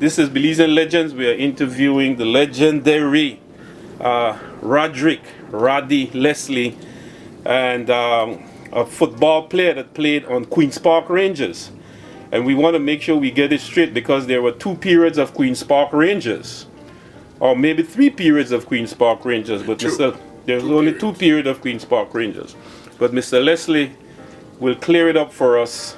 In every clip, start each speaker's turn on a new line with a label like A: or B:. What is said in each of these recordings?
A: This is Belizean Legends. We are interviewing the legendary Raddy Leslie, and a football player that played on Queen's Park Rangers. And we want to make sure we get it straight, because there were 2 periods of Queen's Park Rangers, or maybe 3 periods of Queen's Park Rangers, but there's only 2 periods of Queen's Park Rangers. But Mr. Leslie will clear it up for us,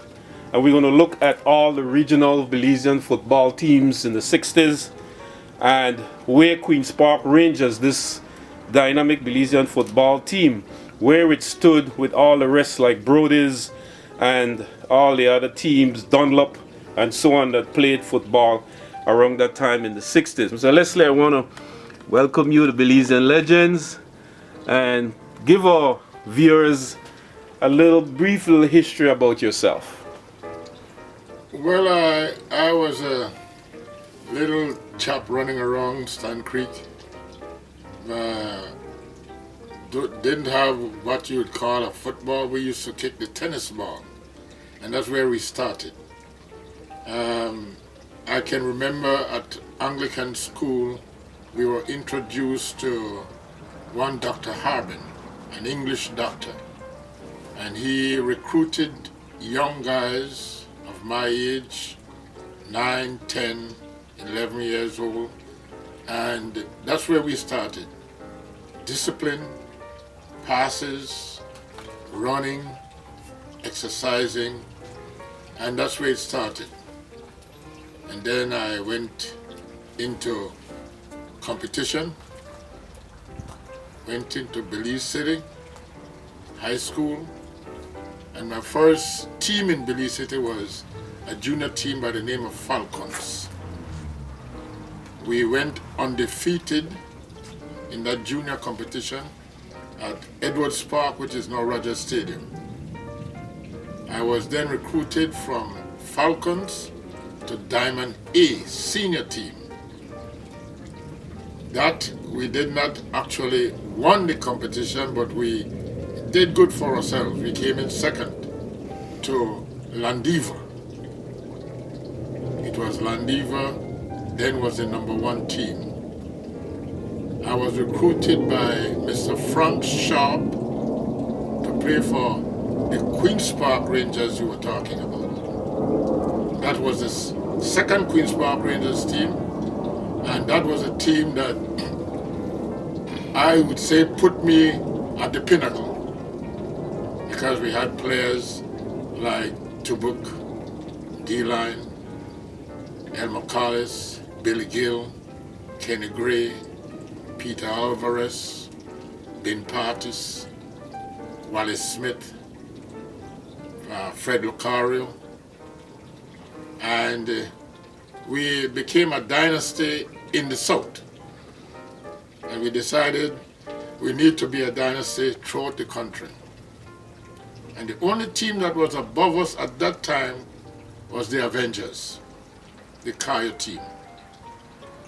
A: and we're going to look at all the regional Belizean football teams in the 60s, and where Queen's Park Rangers, this dynamic Belizean football team, where it stood with all the rest like Belize'S and all the other teams, Dunlop and so on, that played football around that time in the 60s. Mr. Leslie, I want to welcome you to Belizean Legends and give our viewers a brief little history about yourself.
B: Well, I was a little chap running around Stann Creek. Didn't have what you would call a football. We used to kick the tennis ball, and that's where we started. I can remember at Anglican school, we were introduced to one Dr. Harbin, an English doctor, and he recruited young guys of my age, 9, 10, 11 years old, and that's where we started. Discipline, passes, running, exercising, and that's where it started. And then I went into competition, went into Belize City High School, and my first team in Belize City was a junior team by the name of Falcons. We went undefeated in that junior competition at Edwards Park, which is now Rogers Stadium. I was then recruited from Falcons to Diamond A senior team. That we did not actually won the competition, but we did good for ourselves. We came in second to Landiva. It was Landiva, then was the #1 team. I was recruited by Mr. Frank Sharp to play for the Queen's Park Rangers you were talking about. That was the second Queen's Park Rangers team, and that was a team that I would say put me at the pinnacle, because we had players like Tubuk, D-Line, Elmer Collis, Billy Gill, Kenny Gray, Peter Alvarez, Ben Partis, Wallace Smith, Fred Lucario, and we became a dynasty in the South. And we decided we need to be a dynasty throughout the country. And the only team that was above us at that time was the Avengers, the Cayo team.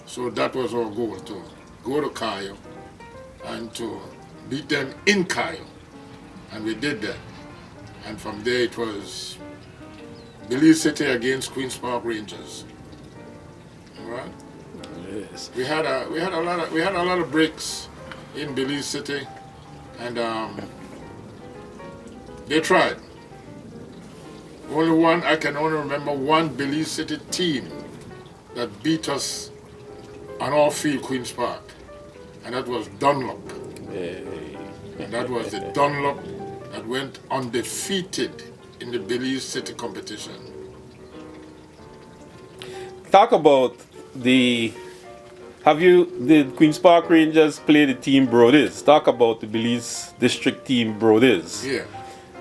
B: So that was our goal, to go to Cayo and to beat them in Cayo. And we did that. And from there it was Belize City against Queen's Park Rangers. All right?
A: Yes.
B: We had a lot of breaks in Belize City, and they tried. I can only remember one Belize City team that beat us on our field, Queen's Park, and that was Dunlop.
A: Hey.
B: And that was the Dunlop that went undefeated in the Belize City competition.
A: Talk about the Queen's Park Rangers play the team Belize'S? Talk about the Belize district team Belize'S.
B: Yeah.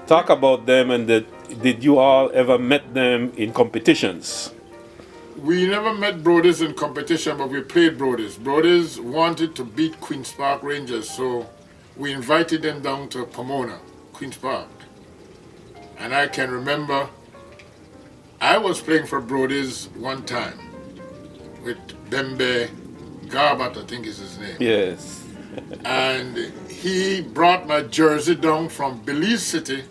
A: Talk about them, and did you all ever met them in competitions?
B: We never met Belize'S in competition, but we played Belize'S. Belize'S wanted to beat Queen's Park Rangers, so we invited them down to Pomona, Queen's Park. And I can remember I was playing for Belize'S one time with Bembe Garbat, I think is his name.
A: Yes.
B: And he brought my jersey down from Belize City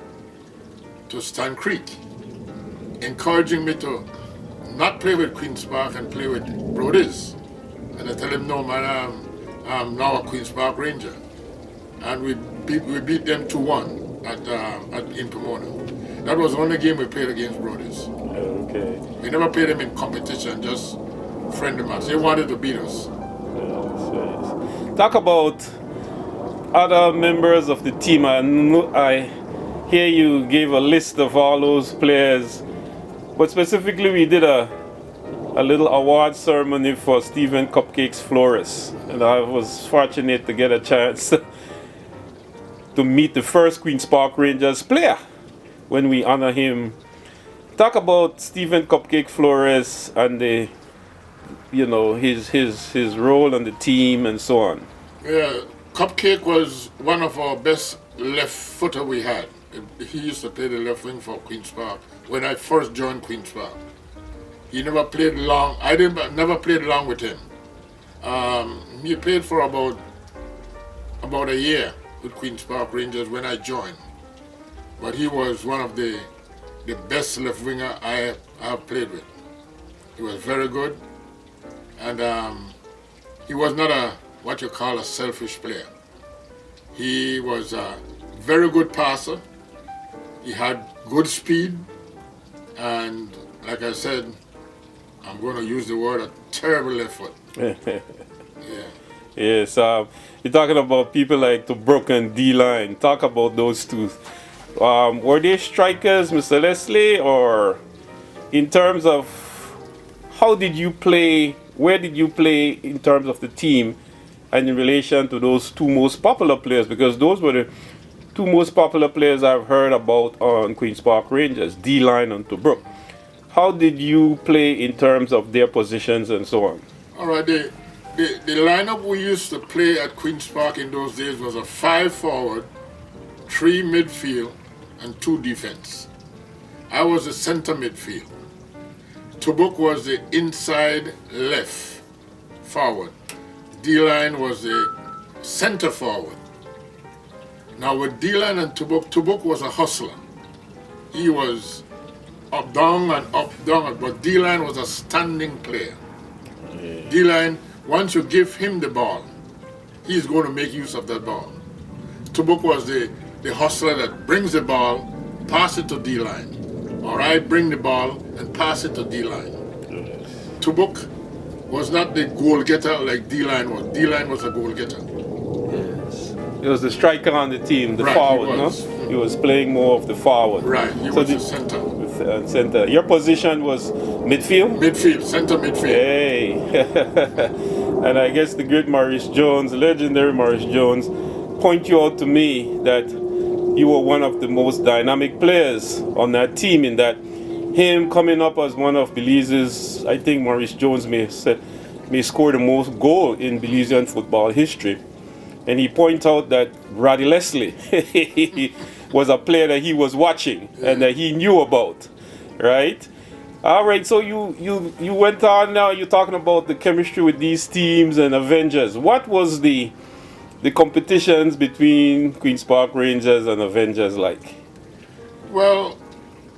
B: to Stann Creek, encouraging me to not play with Queen's Park and play with Belize's. And I tell him, no man, I'm now a Queen's Park Ranger. And we beat them 2-1 at in Pomona. That was the only game we played against Belize's.
A: Okay.
B: We never played them in competition, just friendly match. They wanted to beat us.
A: Yes. Talk about other members of the team. I hear you gave a list of all those players, but specifically we did a little award ceremony for Stephen Cupcakes Flores, and I was fortunate to get a chance to meet the first Queen's Park Rangers player when we honor him. Talk about Stephen Cupcake Flores and the, his role on the team and so on.
B: Yeah, Cupcake was one of our best left footer we had. He used to play the left wing for Queen's Park when I first joined Queen's Park. He never played long. I never played long with him. He played for about a year with Queen's Park Rangers when I joined. But he was one of the best left winger I have played with. He was very good, and he was not what you call a selfish player. He was a very good passer. He had good speed, and like I said, I'm going to use the word a terrible left foot. Yeah.
A: Yes, you're talking about people like Tobruk and D-Line. Talk about those two. Were they strikers, Mr. Leslie, or in terms of how did you play, where did you play in terms of the team and in relation to those two most popular players? Because those were the two most popular players I've heard about on Queen's Park Rangers, D-Line and Tobruk. How did you play in terms of their positions and so on?
B: All right, the lineup we used to play at Queen's Park in those days was a 5 forward, 3 midfield, and 2 defense. I was the center midfield. Tobruk was the inside left forward. D-Line was the center forward. Now with D-Line and Tobruk was a hustler. He was up, down, and up, down, but D-Line was a standing player. Yeah. D-Line, once you give him the ball, he's going to make use of that ball. Tobruk was the hustler that brings the ball, pass it to D-Line. Or I bring the ball and pass it to D-Line. Yes. Tobruk was not the goal getter like D-Line was. D-Line was a goal getter.
A: Yes. He was the striker on the team, the
B: right,
A: forward, no? He was playing more of the forward.
B: Right, he was the center.
A: Center. Your position was midfield?
B: Midfield, center midfield.
A: Hey. And I guess the great Maurice Jones, legendary Maurice Jones, point you out to me that you were one of the most dynamic players on that team, in that him coming up as one of Belize's, I think Maurice Jones may score the most goal in Belizean football history. And he points out that Rodwell Leslie was a player that he was watching and that he knew about, right? All right, so you went on now, you're talking about the chemistry with these teams and Avengers. What was the competitions between Queen's Park Rangers and Avengers like?
B: Well,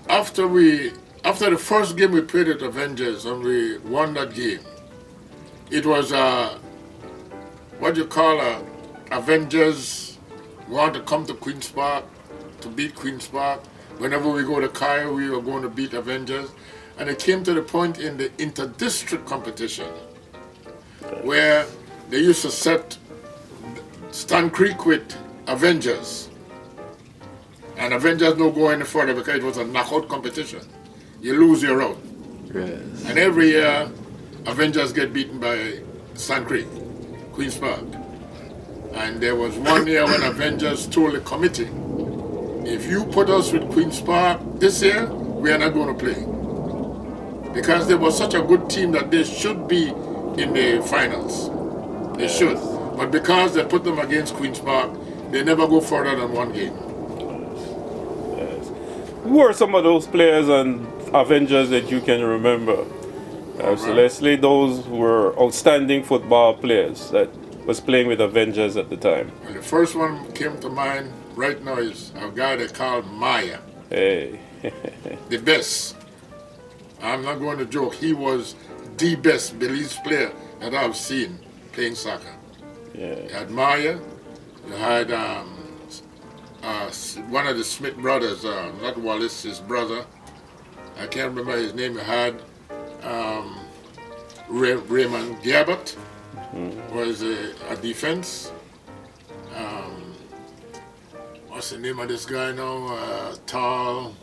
B: after the first game we played at Avengers and we won that game, it was what you call Avengers want to come to Queen's Park to beat Queen's Park. Whenever we go to Cairo, we were going to beat Avengers. And it came to the point in the inter-district competition where they used to set Stann Creek with Avengers. And Avengers don't go any further because it was a knockout competition. You lose, you're out.
A: Yes.
B: And every year, Avengers get beaten by Stann Creek, Queen's Park. And there was one year when Avengers told the committee, if you put us with Queen's Park this year, we are not going to play. Because they were such a good team that they should be in the finals. They should. But because they put them against Queen's Park, they never go further than one game.
A: Yes. Who are some of those players and Avengers that you can remember? So Leslie, those were outstanding football players that was playing with Avengers at the time.
B: Well, the first one came to mind right now is a guy they call Maya.
A: Hey.
B: The best. I'm not going to joke. He was the best Belize player that I've seen playing soccer.
A: Yeah.
B: You had Maya, you had one of the Smith brothers, not Wallace, his brother. I can't remember his name. You had Raymond Gabbert, was a defense. What's the name of this guy now? Tall.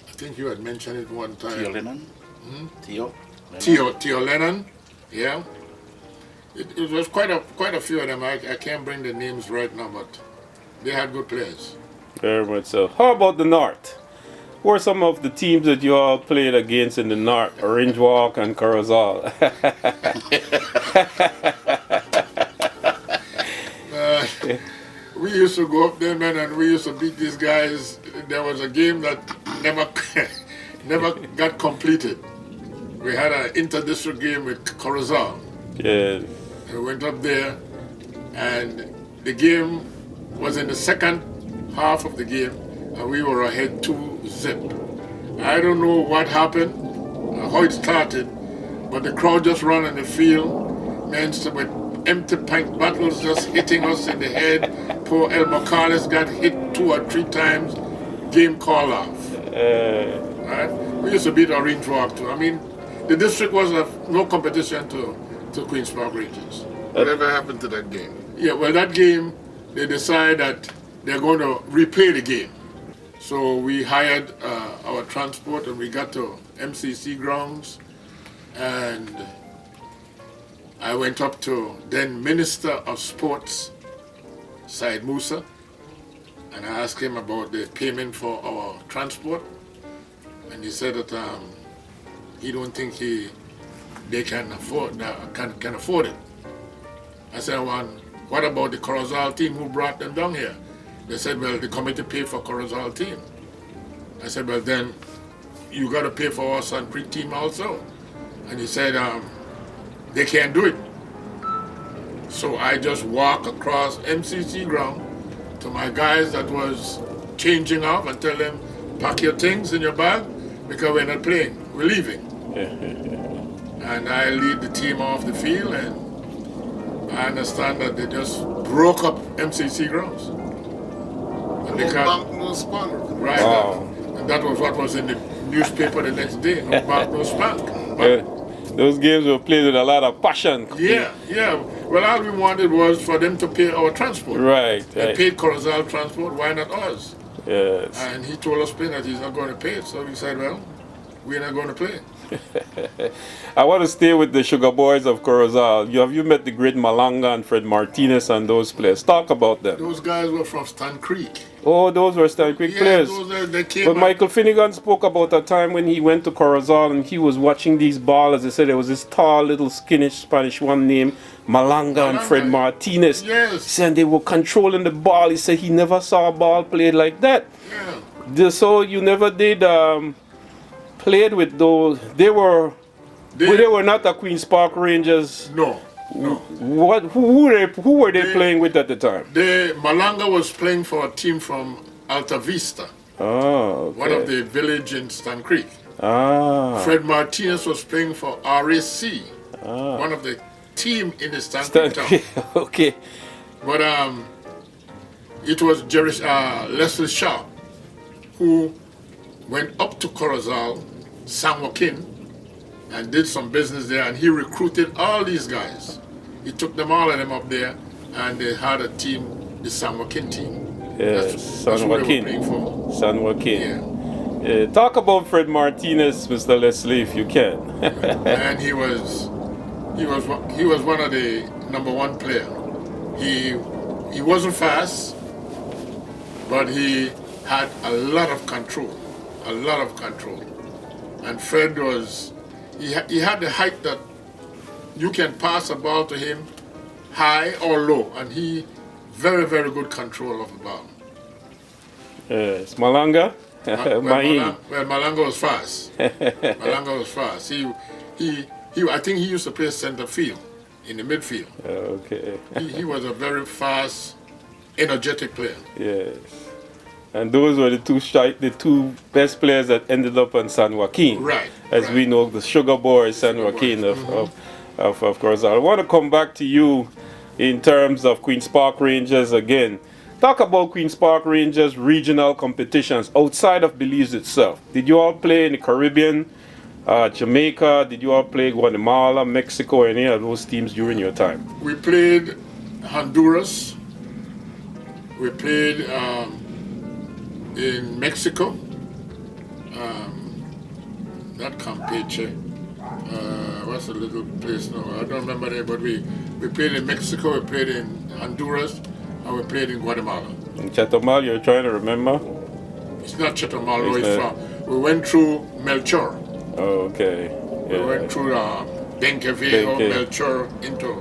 B: I think you had mentioned it one time.
C: Theo Lennon? Theo?
B: Theo Lennon, yeah. It was quite a few of them. I can't bring the names right now, but they had good players.
A: Very much so. How about the North? Who are some of the teams that you all played against in the North? Orange Walk and Corozal.
B: We used to go up there, man, and we used to beat these guys. There was a game that never got completed. We had an inter-district game with Corozal.
A: Yeah.
B: We went up there, and the game was in the second half of the game, and we were ahead 2-0. I don't know what happened, how it started, but the crowd just ran on the field, men with empty pint bottles just hitting us in the head. Poor El Morales got hit 2 or 3 times. Game call off. Right? We used to beat Orange Walk too. I mean, the district was no competition to Queen's Park Rangers. Whatever happened to that game? Yeah, well, that game, they decided that they're going to replay the game. So we hired our transport and we got to MCC grounds, and I went up to then Minister of Sports, Syed Musa, and I asked him about the payment for our transport, and he said that he don't think they can afford it. I said, well, what about the Corozal team who brought them down here? They said, well, the committee paid for Corozal team. I said, well, then you got to pay for our Sun Creek team also. And he said, they can't do it. So I just walk across MCC ground to my guys that was changing off and tell them, pack your things in your bag because we're not playing, we're leaving. And I lead the team off the field, and I understand that they just broke up MCC grounds. And they can't, no spank. Right. Wow. And that was what was in the newspaper the next day. No bank, no spank.
A: Those games were played with a lot of passion.
B: Yeah. Well, all we wanted was for them to pay our transport. Right. They paid Corozal transport, why not us?
A: Yes.
B: And he told us plain that he's not going to pay it. So we said, well, we're not going to play.
A: I want to stay with the Sugar Boys of Corozal. Have you met the great Malanga and Fred Martinez and those players? Talk about them.
B: Those guys were from Stann Creek.
A: Oh, those were Stann Creek players. They came but Michael Finnegan spoke about a time when he went to Corozal and he was watching these ballers. He said there was this tall, little, skinny Spanish one named Malanga and Fred Martinez.
B: Yes.
A: And they were controlling the ball. He said he never saw a ball played like that.
B: Yeah.
A: So you never did played with those. They were not the Queen's Park Rangers.
B: No.
A: Who were they playing with at the time?
B: Malanga was playing for a team from Alta Vista.
A: Oh, okay.
B: One of the village in Stann Creek. Fred Martinez was playing for RAC. One of the team in the Stann Creek town.
A: Okay.
B: But it was Leslie Sharp who went up to Corozal, San Joaquin, and did some business there, and he recruited all these guys. He took them all of them up there, and they had a team, the San Joaquin team.
A: Yes, San Joaquin. San Joaquin.
B: Yeah.
A: Talk about Fred Martinez, Mr. Leslie, if you can.
B: And he was one of the #1 player. He wasn't fast, but he had a lot of control. And Fred he had the height that you can pass a ball to him high or low, and he very, very good control of the ball.
A: Yes, Malanga?
B: Malanga was fast. Malanga was fast. I think he used to play center field in the midfield.
A: Okay.
B: He was a very fast, energetic player.
A: Yes. And those were the two best players that ended up on San Joaquin.
B: Right.
A: As we know, the Sugar Boys, San Joaquin of course. I want to come back to you in terms of Queen's Park Rangers again. Talk about Queen's Park Rangers regional competitions outside of Belize itself. Did you all play in the Caribbean, Jamaica? Did you all play Guatemala, Mexico, any of those teams during your time?
B: We played Honduras. We played in Mexico. Not Campeche. What's the little place now? I don't remember there, but we played in Mexico, we played in Honduras, and we played in Guatemala.
A: In Chetumal, you're trying to remember?
B: It's not Chetumal, it's from. We went through Melchor.
A: Oh, okay. Yeah.
B: We went through Dangriga, Melchor into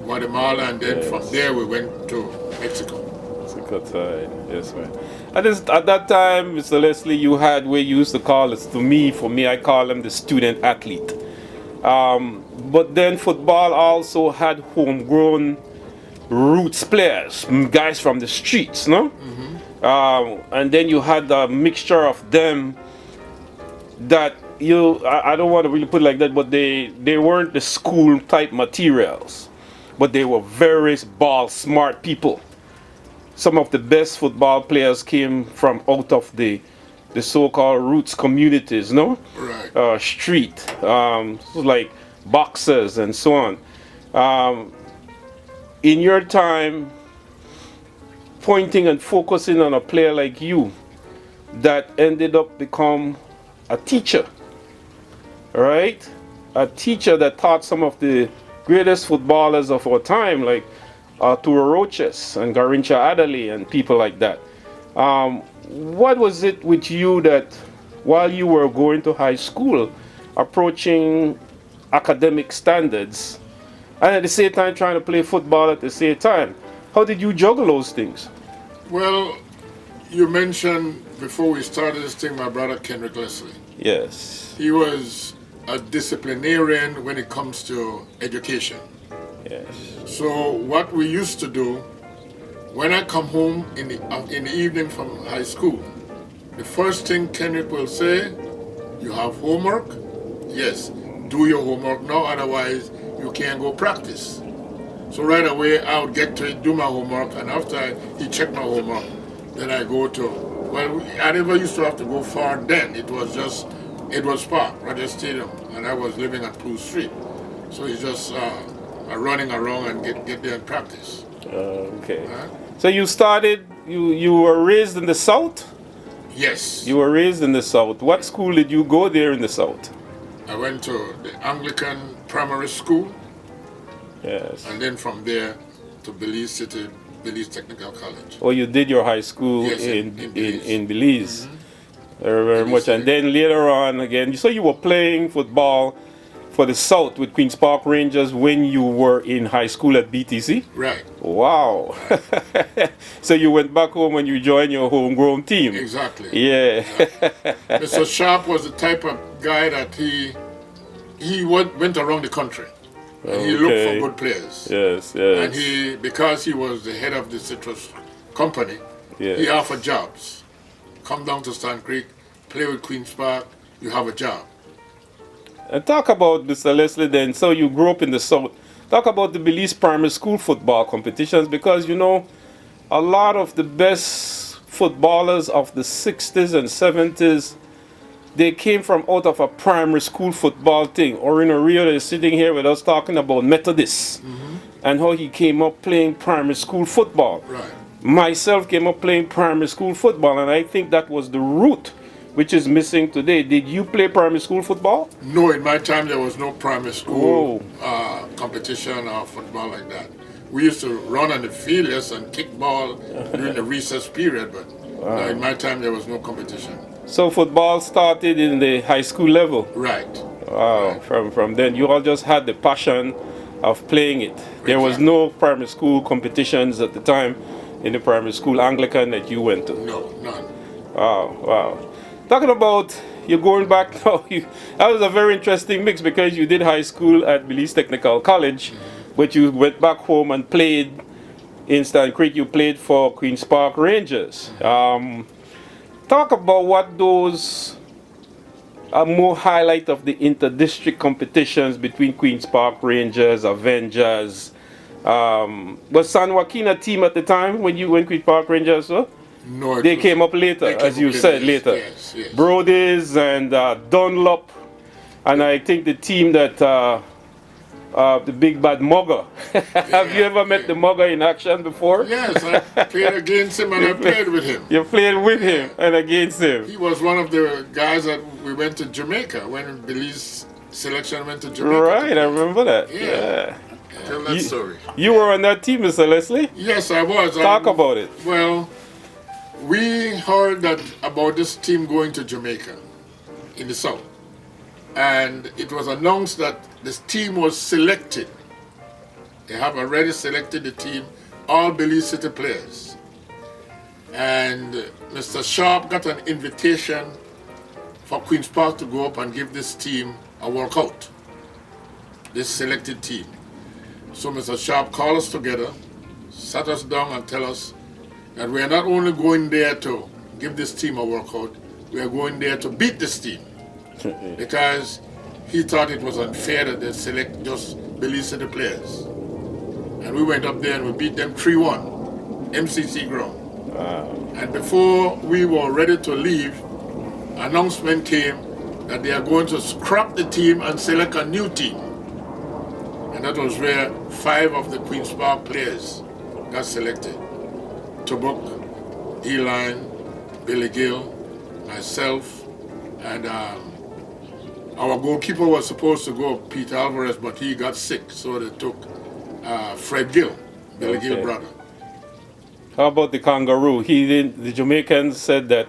B: Guatemala, and then from there we went to Mexico.
A: Mexico side, yes, man. At that time, Mr. Leslie, you had what you used to call it, for me, I call them the student athlete. But then football also had homegrown roots players, guys from the streets, no? And then you had a mixture of them that I don't want to really put it like that, but they weren't the school type materials, but they were very ball smart people. Some of the best football players came from out of the so-called roots communities, no?
B: Right.
A: Street, like boxers and so on. In your time, pointing and focusing on a player like you that ended up become a teacher, right? A teacher that taught some of the greatest footballers of our time, like Arturo Roches and Garincha Adderley and people like that. What was it with you that while you were going to high school, approaching academic standards, and at the same time trying to play football at the same time? How did you juggle those things?
B: Well, you mentioned before we started this thing, my brother Kendrick Leslie.
A: Yes.
B: He was a disciplinarian when it comes to education.
A: Yes.
B: So what we used to do, when I come home in the evening from high school, the first thing Kendrick will say, you have homework? Yes, do your homework now, otherwise you can't go practice. So right away I would get to do my homework, and after he checked my homework, then I go to, well, I never used to have to go far then. It was Edwards Park, Raddy Stadium, and I was living at Blue Street. So it's just running around and get there and practice.
A: Okay. So you started, you were raised in the South?
B: Yes.
A: You were raised in the South. What school did you go there in the South?
B: I went to the Anglican Primary School.
A: Yes.
B: And then from there to Belize City, Belize Technical College.
A: Oh, you did your high school in Belize. Very much. And then later on again, so you were playing football for the South with Queen's Park Rangers when you were in high school at BTC?
B: Right.
A: Wow. So you went back home when you joined your homegrown team?
B: Exactly.
A: Yeah.
B: Mr. Sharp was the type of guy that he went around the country. And he looked for good players.
A: Yes, yes.
B: And because he was the head of the citrus company, he offered jobs. Come down to Stann Creek, play with Queen's Park, you have a job.
A: And talk about Mr. Leslie then. So you grew up in the South. Talk about the Belize primary school football competitions, because you know a lot of the best footballers of the 60s and 70s, they came from out of a primary school football thing. Orino Rio is sitting here with us talking about Methodist and how he came up playing primary school football.
B: Right.
A: Myself came up playing primary school football, and I think that was the root which is missing today. Did you play primary school football?
B: No, in my time there was no primary school competition or football like that. We used to run on the field, yes, and kick ball during the recess period, but no, in my time there was no competition.
A: So football started in the high school level?
B: Right.
A: Wow. Right. From then you all just had the passion of playing it. There was no primary school competitions at the time in the primary school Anglican that you went to?
B: No, none.
A: Wow, wow. Talking about you going back now, that was a very interesting mix, because you did high school at Belize Technical College, but you went back home and played in Stann Creek. You played for Queen's Park Rangers. Talk about what those are more highlight of the inter-district competitions between Queen's Park Rangers, Avengers. Was San Joaquin a team at the time when Queen's Park Rangers were?
B: No,
A: They came up later, as you said, later.
B: Yes, yes.
A: Brody's and Dunlop, and I think the team that the big bad Mugger. Have you ever met the Mugger in action before?
B: Yes, I played against him and I played with him.
A: You played with him and against him.
B: He was one of the guys that we went to Jamaica when Belize selection went to Jamaica.
A: Right, I remember that.
B: Yeah. Tell that story.
A: You were on that team, Mr. Leslie?
B: Yes, I was.
A: Talk about it.
B: Well, we heard that about this team going to Jamaica in the South. And it was announced that this team was selected. They have already selected the team, all Belize City players. And Mr. Sharp got an invitation for Queen's Park to go up and give this team a workout, this selected team. So Mr. Sharp called us together, sat us down and tell us that we are not only going there to give this team a workout, we are going there to beat this team. Because he thought it was unfair that they select just Belize City players. And we went up there and we beat them 3-1, MCC ground.
A: Wow.
B: And before we were ready to leave, announcement came that they are going to scrap the team and select a new team. And that was where 5 of the Queen's Park players got selected. Tobuk, D-Line, Billy Gill, myself, and our goalkeeper was supposed to go, Peter Alvarez, but he got sick, so they took Fred Gill, Billy Gill brother.
A: How about the Kangaroo? The Jamaicans said that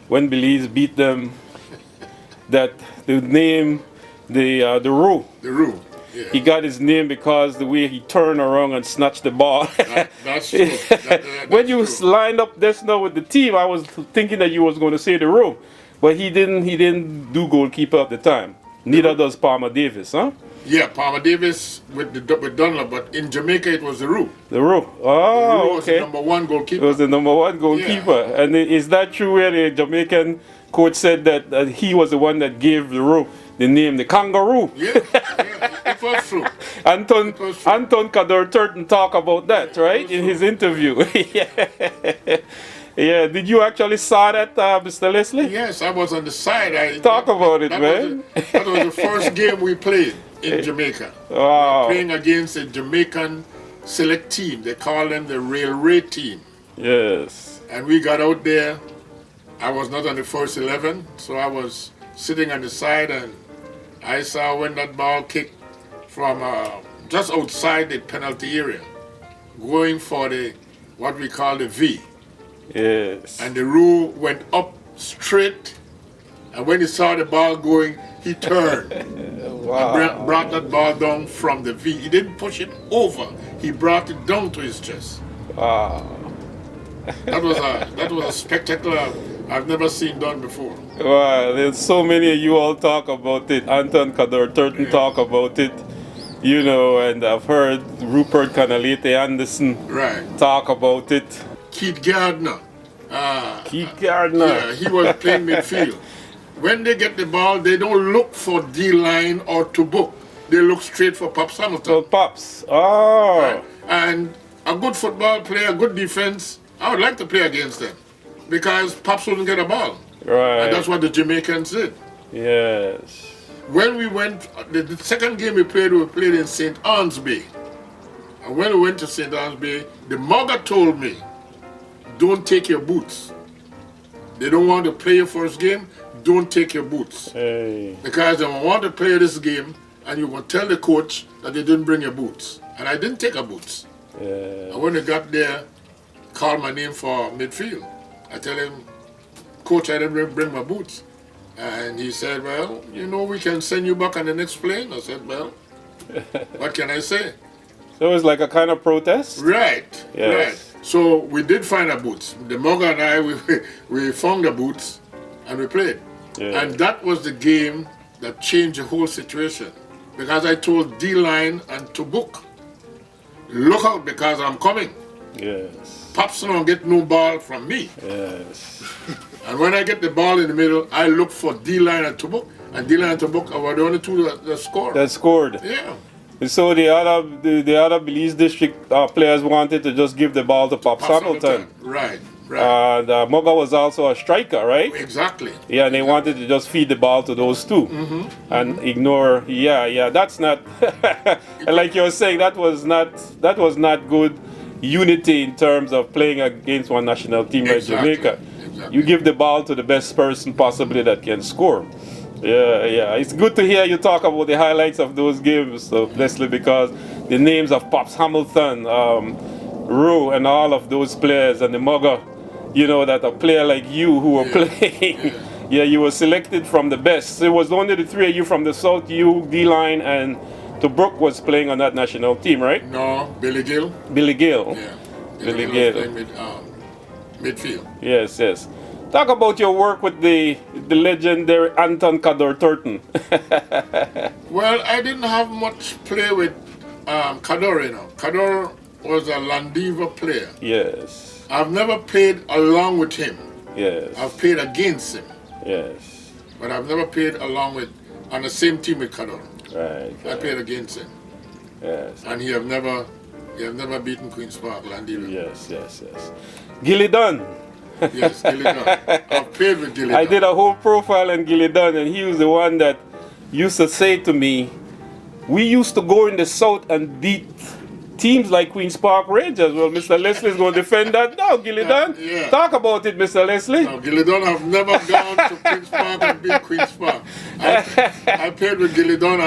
A: when Belize beat them, that the name, the Roo.
B: The Roo, yeah.
A: He got his name because the way he turned around and snatched the ball.
B: That's true.
A: When you
B: true.
A: lined up this now with the team, I was thinking that you was going to say the Roo. But he didn't do goalkeeper at the time. Neither does Palmer Davis, huh?
B: Yeah, Palmer Davis with Dunlop, but in Jamaica it was the Roo.
A: The Roo. Oh,
B: The Roo was
A: okay.
B: the #1 goalkeeper.
A: It was the #1 goalkeeper.
B: Yeah.
A: And is that true where the Jamaican coach said that he was the one that gave the Roo the name, the Kangaroo?
B: Yeah, it was true.
A: Anton
B: It was true.
A: Kador-Turton talk about that, right? In his interview. Yeah. Yeah, did you actually saw that, Mr. Leslie?
B: Yes, I was on the side.
A: Talk about it,
B: that
A: man.
B: That was the first game we played in Jamaica.
A: Wow.
B: Playing against a Jamaican select team. They call them the Railway team.
A: Yes.
B: And we got out there. I was not on the first 11, so I was sitting on the side, and I saw when that ball kicked from just outside the penalty area, going for what we call the V.
A: Yes.
B: And the Roo went up straight, and when he saw the ball going, he turned
A: Wow.
B: and brought that ball down from the V. He didn't push it over, he brought it down to his chest.
A: Wow.
B: That was a spectacle I've never seen done before.
A: Wow. There's so many of you all talk about it. Anton Kador-Turton talk about it. You know, and I've heard Rupert Canalete Anderson
B: Right.
A: talk about it.
B: Keith Gardner.
A: Keith Gardner.
B: Yeah, he was playing midfield. When they get the ball, they don't look for D-line or to book. They look straight for Pops Hamilton.
A: So Pops. Oh.
B: Right? And a good football player, good defense, I would like to play against them because Pops wouldn't get a ball.
A: Right.
B: And that's what the Jamaicans did.
A: Yes.
B: When we went, the second game we played in St. Anne's Bay. And when we went to St. Anne's Bay, the mugger told me, don't take your boots. They don't want to play your first game, don't take your boots.
A: Hey.
B: Because they want to play this game and you will tell the coach that they didn't bring your boots. And I didn't take a boots.
A: Yeah.
B: And when they got there, called my name for midfield. I tell him, coach, I didn't bring my boots. And he said, well, you know, we can send you back on the next plane. I said, well, what can I say?
A: So it was like a kind of protest?
B: Right,
A: Yes.
B: right. So we did find our boots. The mugger and I, we found the boots and we played.
A: Yeah.
B: And that was the game that changed the whole situation. Because I told D-Line and Tobuk, look out because I'm coming.
A: Yes.
B: Pops don't get no ball from me.
A: Yes.
B: And when I get the ball in the middle, I look for D-line and Tubuk. And D-line and Tubuk were the only two that scored.
A: That scored.
B: Yeah.
A: And so the other Belize district players wanted to just give the ball to Pops Hamilton.
B: Right.
A: And Mugga was also a striker, right?
B: Exactly.
A: Yeah, and they wanted to just feed the ball to those two and ignore. Yeah, that's not. Like you were saying, that was not good unity in terms of playing against one national team like Jamaica.
B: Exactly.
A: You give the ball to the best person possibly that can score. Yeah. It's good to hear you talk about the highlights of those games, so Leslie, because the names of Pops Hamilton, Rowe, and all of those players, and the Mugger, that a player like you who were playing, you were selected from the best. So it was only the three of you from the South, you, D-Line, and Tobruk was playing on that national team, right?
B: No, Billy Gill.
A: Billy Gill.
B: Yeah.
A: Billy Gill.
B: Was playing midfield.
A: Yes. Talk about your work with the legendary Anton Cador Turton.
B: Well, I didn't have much play with Cador, Cador was a Landiva player.
A: Yes.
B: I've never played along with him.
A: Yes.
B: I've played against him.
A: Yes.
B: But I've never played on the same team with Cador.
A: Right.
B: I played against him.
A: Yes.
B: And he have never beaten Queen's Park, Landiva.
A: Yes. Gilly Dunn.
B: Yes, Gilly Dunn. I've played with Gilly Dunn.
A: I did a whole profile on Gilly Dunn, and he was the one that used to say to me, we used to go in the South and beat teams like Queen's Park Rangers. Well, Mr. Leslie is going to defend that now, Gilly Dunn.
B: Yeah.
A: Talk about it, Mr. Leslie.
B: No, Gilly Dunn have never gone to Queen's Park and beat Queen's Park. I played with Gilly Dunn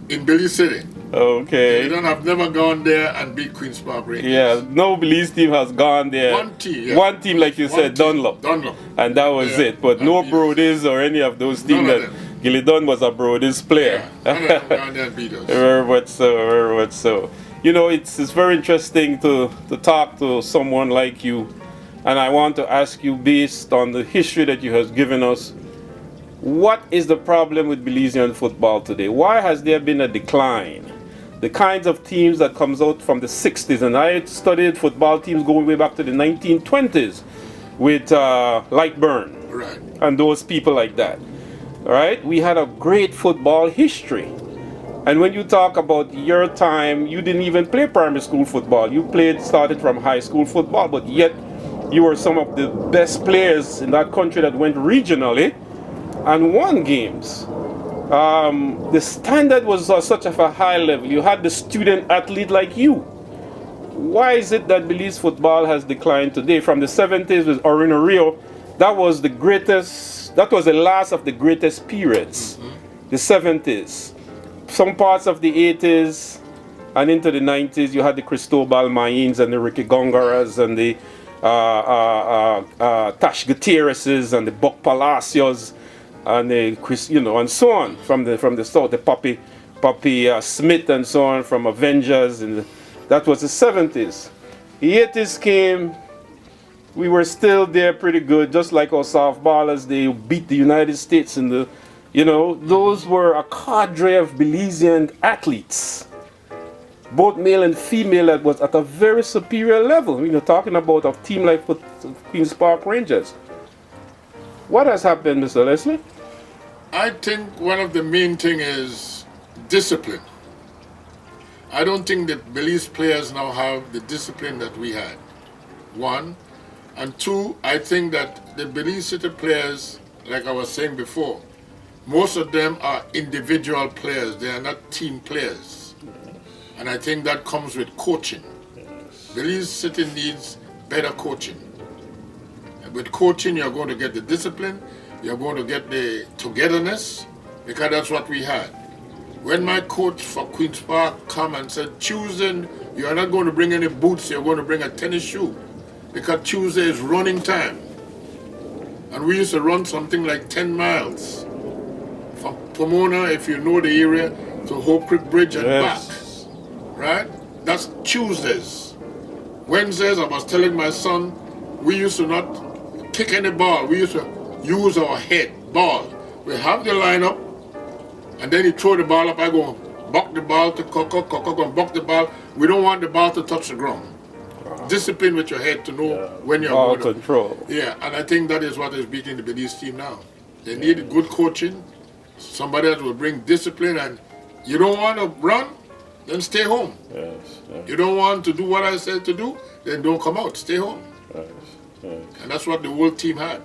B: in Belize City.
A: Okay.
B: Gilly Dunn have never gone there and beat Queen's Park Rangers.
A: Yeah, no Belize team has gone there.
B: One team, yeah.
A: One team, like you said, Dunlop. And that was it. But no Brodies or any of those teams that Gilly Dunn was a Brodies player.
B: Yeah, and then beat us.
A: Very much so. It's very interesting to talk to someone like you. And I want to ask you, based on the history that you have given us, what is the problem with Belizean football today? Why has there been a decline? The kinds of teams that comes out from the 60s, and I studied football teams going way back to the 1920s with Lightburn and those people like that. All right, we had a great football history. And when you talk about your time, you didn't even play primary school football. You started from high school football, but yet you were some of the best players in that country that went regionally and won games. The standard was such of a high level. You had the student athlete like you. Why is it that Belize football has declined today? From the 70s with Orino Rio, that was the greatest, that was the last of the greatest periods. The 70s. Some parts of the 80s and into the 90s, you had the Cristobal Mayins and the Ricky Gongaras and the Tash Gutierrez's and the Buck Palacios and the and so on from the South, the Poppy Smith and so on from Avengers, and that was the 70s. The 80s came, we were still there pretty good, just like our softballers. They beat the United States in the, those were a cadre of Belizean athletes, both male and female, that was at a very superior level. You're talking about a team like Queen's Park Rangers. What has happened, Mr. Leslie?
B: I think one of the main thing is discipline. I don't think that Belize players now have the discipline that we had. One. And two, I think that the Belize City players, like I was saying before, most of them are individual players. They are not team players. And I think that comes with coaching. Belize City needs better coaching. With coaching, you're going to get the discipline, you're going to get the togetherness, because that's what we had. When my coach for Queen's Park come and said, Tuesday, you're not going to bring any boots, you're going to bring a tennis shoe, because Tuesday is running time. And we used to run something like 10 miles from Pomona, if you know the area, to Hope Creek Bridge and back. Right? That's Tuesdays. Wednesdays, I was telling my son, we used to not kick any ball. We used to use our head, ball. We have the lineup, and then he throw the ball up. I go buck the ball to Coco, and buck the ball. We don't want the ball to touch the ground. discipline with your head to know when you're
A: Ball
B: going.
A: control.
B: Yeah, and I think that is what is beating the Belize team now. They need good coaching, somebody that will bring discipline, and you don't want to run, then stay home.
A: Yes, yes,
B: You don't want to do what I said to do, then don't come out, stay home.
A: yes, yes.
B: And that's what the whole team had.